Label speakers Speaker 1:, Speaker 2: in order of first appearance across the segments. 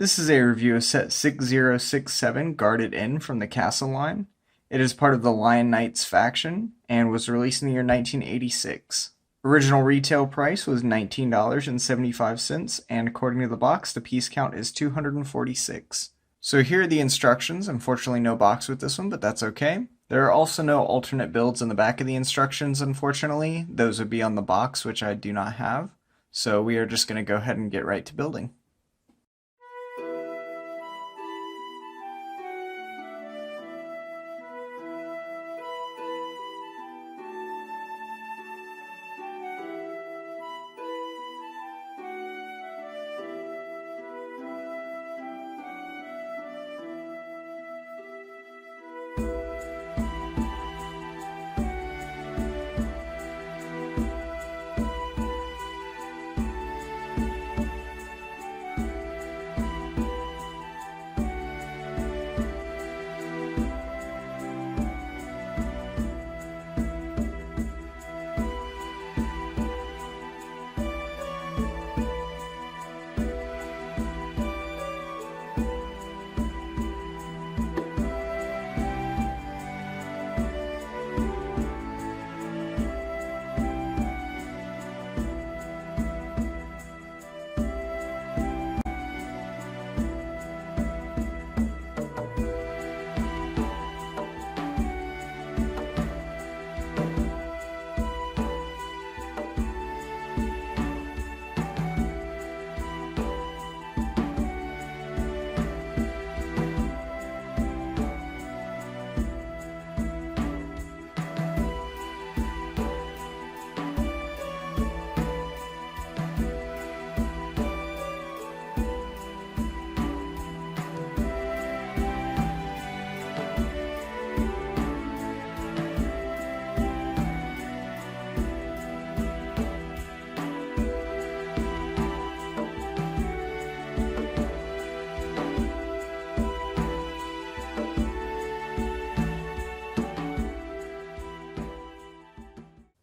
Speaker 1: This is a review of set 6067 Guarded Inn from the Castle line. It is part of the Lion Knights faction and was released in the year 1986. Original retail price was $19.75, and according to the box, the piece count is 246. So here are the instructions. Unfortunately, no box with this one, but that's okay. There are also no alternate builds in the back of the instructions, unfortunately. Those would be on the box, which I do not have. So we are just going to go ahead and get right to building.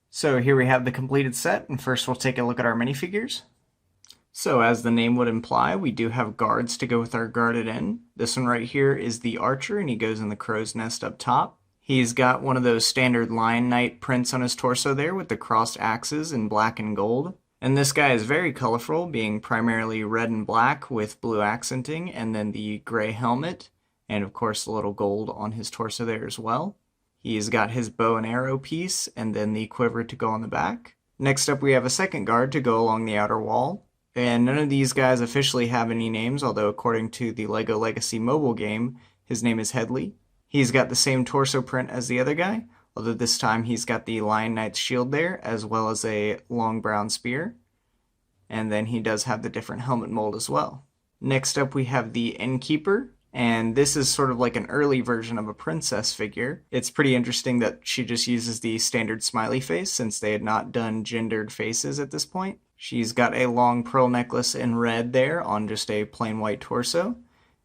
Speaker 1: So here we have the completed set, and first we'll take a look at our minifigures. So as the name would imply, we do have guards to go with our Guarded Inn. This one right here is the archer, and he goes in the crow's nest up top. He's got one of those standard Lion Knight prints on his torso there with the crossed axes in black and gold. And this guy is very colorful, being primarily red and black with blue accenting, and then the gray helmet, and of course the little gold on his torso there as well. He's got his bow and arrow piece, and then the quiver to go on the back. Next up we have a second guard to go along the outer wall. And none of these guys officially have any names, although according to the LEGO Legacy mobile game, his name is Headley. He's got the same torso print as the other guy, although this time he's got the Lion Knight's shield there, as well as a long brown spear. And then he does have the different helmet mold as well. Next up we have the Innkeeper. And this is sort of like an early version of a princess figure. It's pretty interesting that she just uses the standard smiley face since they had not done gendered faces at this point. She's got a long pearl necklace in red there on just a plain white torso.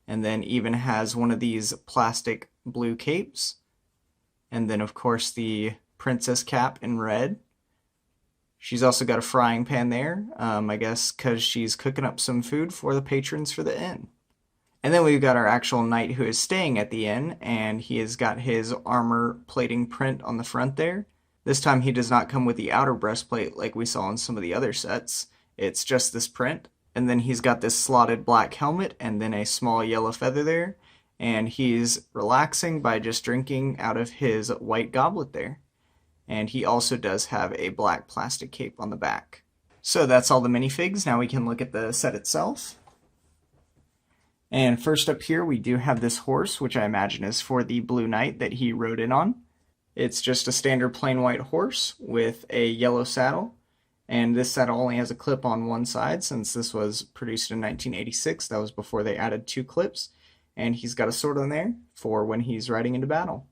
Speaker 1: And then even has one of these plastic blue capes. And then of course the princess cap in red. She's also got a frying pan there, I guess because she's cooking up some food for the patrons for the inn. And then we've got our actual knight who is staying at the inn, and he has got his armor plating print on the front there. This time he does not come with the outer breastplate like we saw in some of the other sets. It's just this print. And then he's got this slotted black helmet and then a small yellow feather there. And he's relaxing by just drinking out of his white goblet there. And he also does have a black plastic cape on the back. So that's all the minifigs. Now we can look at the set itself. And first up here we do have this horse, which I imagine is for the Blue Knight that he rode in on. It's just a standard plain white horse with a yellow saddle. And this saddle only has a clip on one side since this was produced in 1986. That was before they added 2 clips. And he's got a sword on there for when he's riding into battle.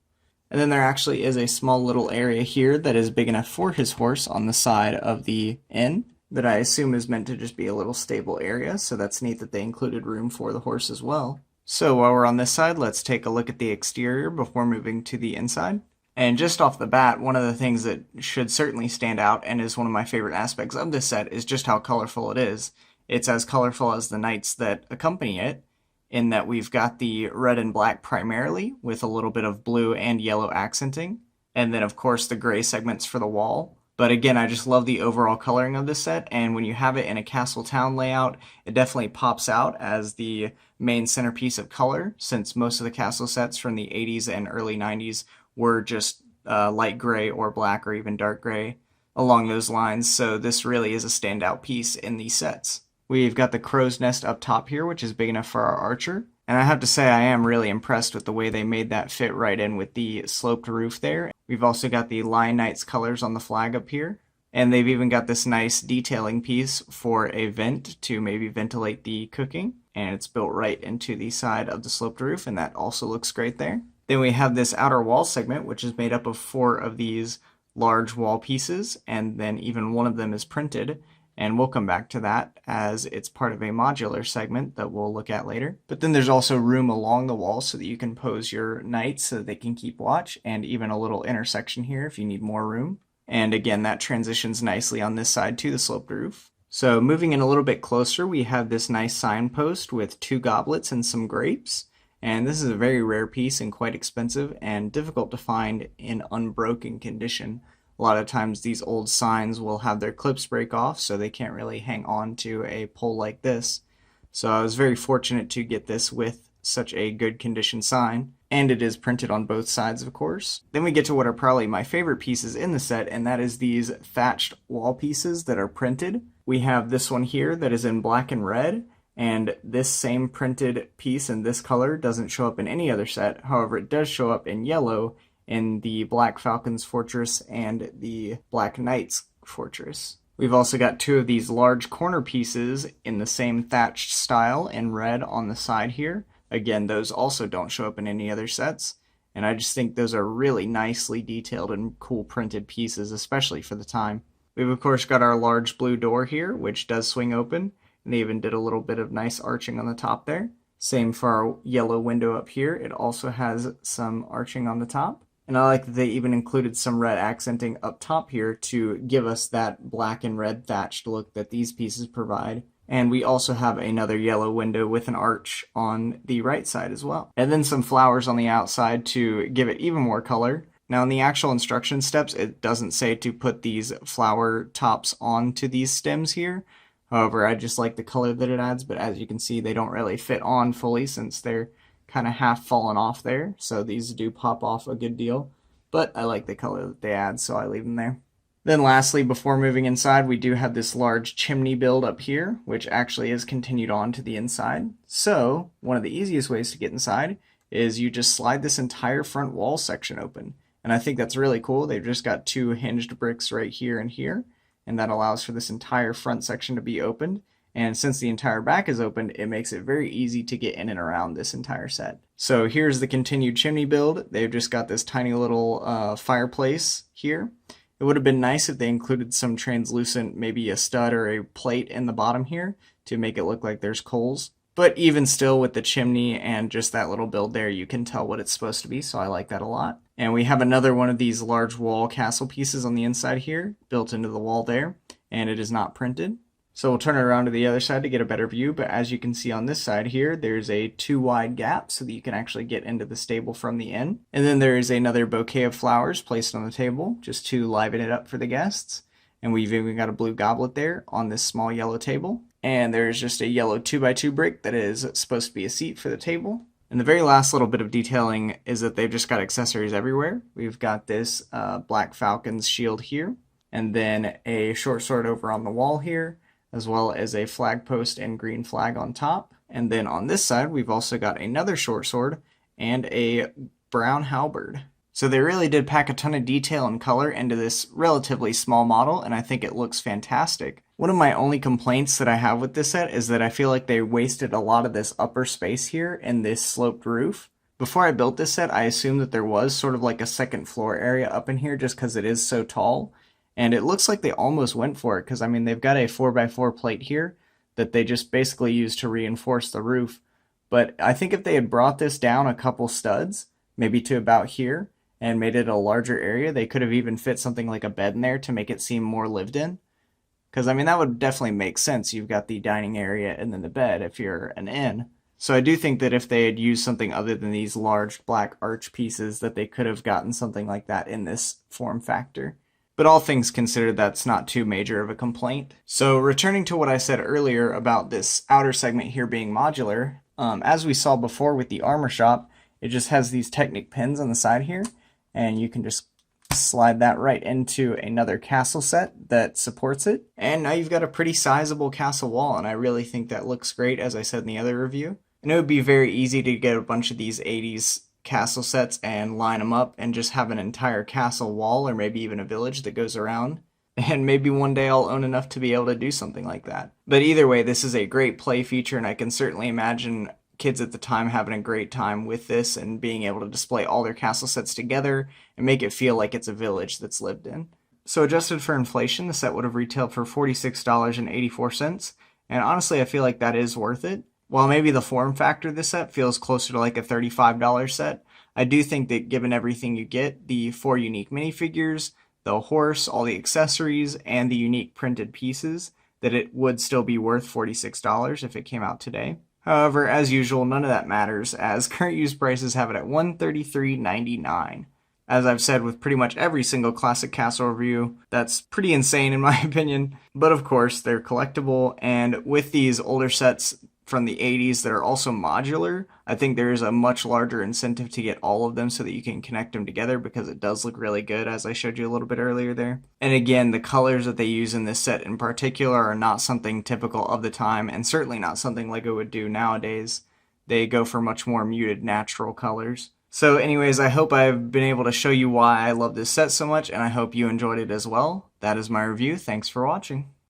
Speaker 1: And then there actually is a small little area here that is big enough for his horse on the side of the inn, that I assume is meant to just be a little stable area, so that's neat that they included room for the horse as well. So while we're on this side, let's take a look at the exterior before moving to the inside. And just off the bat, one of the things that should certainly stand out and is one of my favorite aspects of this set is just how colorful it is. It's as colorful as the knights that accompany it, in that we've got the red and black primarily with a little bit of blue and yellow accenting, and then of course the gray segments for the wall. But again, I just love the overall coloring of this set, and when you have it in a castle town layout, it definitely pops out as the main centerpiece of color, since most of the castle sets from the 80s and early 90s were just light gray or black or even dark gray along those lines, so this really is a standout piece in these sets. We've got the crow's nest up top here, which is big enough for our archer. And I have to say, I am really impressed with the way they made that fit right in with the sloped roof there. We've also got the Lion Knights colors on the flag up here. And they've even got this nice detailing piece for a vent to maybe ventilate the cooking. And it's built right into the side of the sloped roof, and that also looks great there. Then we have this outer wall segment, which is made up of 4 of these large wall pieces, and then even one of them is printed. And we'll come back to that as it's part of a modular segment that we'll look at later. But then there's also room along the wall so that you can pose your knights so that they can keep watch, and even a little intersection here if you need more room. And again, that transitions nicely on this side to the sloped roof. So moving in a little bit closer, we have this nice signpost with 2 goblets and some grapes. And this is a very rare piece and quite expensive and difficult to find in unbroken condition. A lot of times these old signs will have their clips break off, so they can't really hang on to a pole like this. So I was very fortunate to get this with such a good condition sign, and it is printed on both sides, of course. Then we get to what are probably my favorite pieces in the set, and that is these thatched wall pieces that are printed. We have this one here that is in black and red, and this same printed piece in this color doesn't show up in any other set. However, it does show up in yellow in the Black Falcon's Fortress and the Black Knight's Fortress. We've also got 2 of these large corner pieces in the same thatched style in red on the side here. Again, those also don't show up in any other sets, and I just think those are really nicely detailed and cool printed pieces, especially for the time. We've of course got our large blue door here, which does swing open, and they even did a little bit of nice arching on the top there. Same for our yellow window up here. It also has some arching on the top. And I like that they even included some red accenting up top here to give us that black and red thatched look that these pieces provide. And we also have another yellow window with an arch on the right side as well. And then some flowers on the outside to give it even more color. Now in the actual instruction steps, it doesn't say to put these flower tops onto these stems here. However, I just like the color that it adds, but as you can see, they don't really fit on fully since they're kind of half fallen off there, so these do pop off a good deal, but I like the color that they add, so I leave them there. Then lastly, before moving inside, we do have this large chimney build up here, which actually is continued on to the inside. So one of the easiest ways to get inside is you just slide this entire front wall section open, and I think that's really cool. They've just got 2 hinged bricks right here and here, and that allows for this entire front section to be opened. And since the entire back is opened, it makes it very easy to get in and around this entire set. So here's the continued chimney build. They've just got this tiny little fireplace here. It would have been nice if they included some translucent, maybe a stud or a plate in the bottom here to make it look like there's coals. But even still, with the chimney and just that little build there, you can tell what it's supposed to be, so I like that a lot. And we have another one of these large wall castle pieces on the inside here, built into the wall there, and it is not printed. So we'll turn it around to the other side to get a better view, but as you can see on this side here, there's a 2 wide gap so that you can actually get into the stable from the inn. And then there is another bouquet of flowers placed on the table, just to liven it up for the guests. And we've even got a blue goblet there on this small yellow table. And there's just a yellow 2x2 brick that is supposed to be a seat for the table. And the very last little bit of detailing is that they've just got accessories everywhere. We've got this Black Falcon's shield here, and then a short sword over on the wall here, as well as a flag post and green flag on top. And then on this side, we've also got another short sword and a brown halberd. So they really did pack a ton of detail and color into this relatively small model, and I think it looks fantastic. One of my only complaints that I have with this set is that I feel like they wasted a lot of this upper space here in this sloped roof. Before I built this set, I assumed that there was sort of like a second floor area up in here just because it is so tall. And it looks like they almost went for it, because I mean, they've got a 4x4 plate here that they just basically used to reinforce the roof. But I think if they had brought this down a couple studs, maybe to about here, and made it a larger area, they could have even fit something like a bed in there to make it seem more lived in. Because I mean, that would definitely make sense. You've got the dining area and then the bed if you're an inn. So I do think that if they had used something other than these large black arch pieces, that they could have gotten something like that in this form factor. But all things considered, that's not too major of a complaint. So returning to what I said earlier about this outer segment here being modular, as we saw before with the armor shop, it just has these Technic pins on the side here, and you can just slide that right into another castle set that supports it. And now you've got a pretty sizable castle wall, and I really think that looks great, as I said in the other review. And it would be very easy to get a bunch of these 80s castle sets and line them up and just have an entire castle wall, or maybe even a village that goes around. And maybe one day I'll own enough to be able to do something like that. But either way, this is a great play feature, and I can certainly imagine kids at the time having a great time with this and being able to display all their castle sets together and make it feel like it's a village that's lived in. So adjusted for inflation, the set would have retailed for $46.84, and honestly I feel like that is worth it. While maybe the form factor of this set feels closer to like a $35 set, I do think that given everything you get, the 4 unique minifigures, the horse, all the accessories, and the unique printed pieces, that it would still be worth $46 if it came out today. However, as usual, none of that matters, as current use prices have it at $133.99. As I've said with pretty much every single classic castle review, that's pretty insane in my opinion. But of course, they're collectible, and with these older sets from the 80s that are also modular, I think there's a much larger incentive to get all of them so that you can connect them together, because it does look really good, as I showed you a little bit earlier there. And again, the colors that they use in this set in particular are not something typical of the time, and certainly not something LEGO would do nowadays. They go for much more muted, natural colors. So anyways, I hope I've been able to show you why I love this set so much, and I hope you enjoyed it as well. That is my review. Thanks for watching.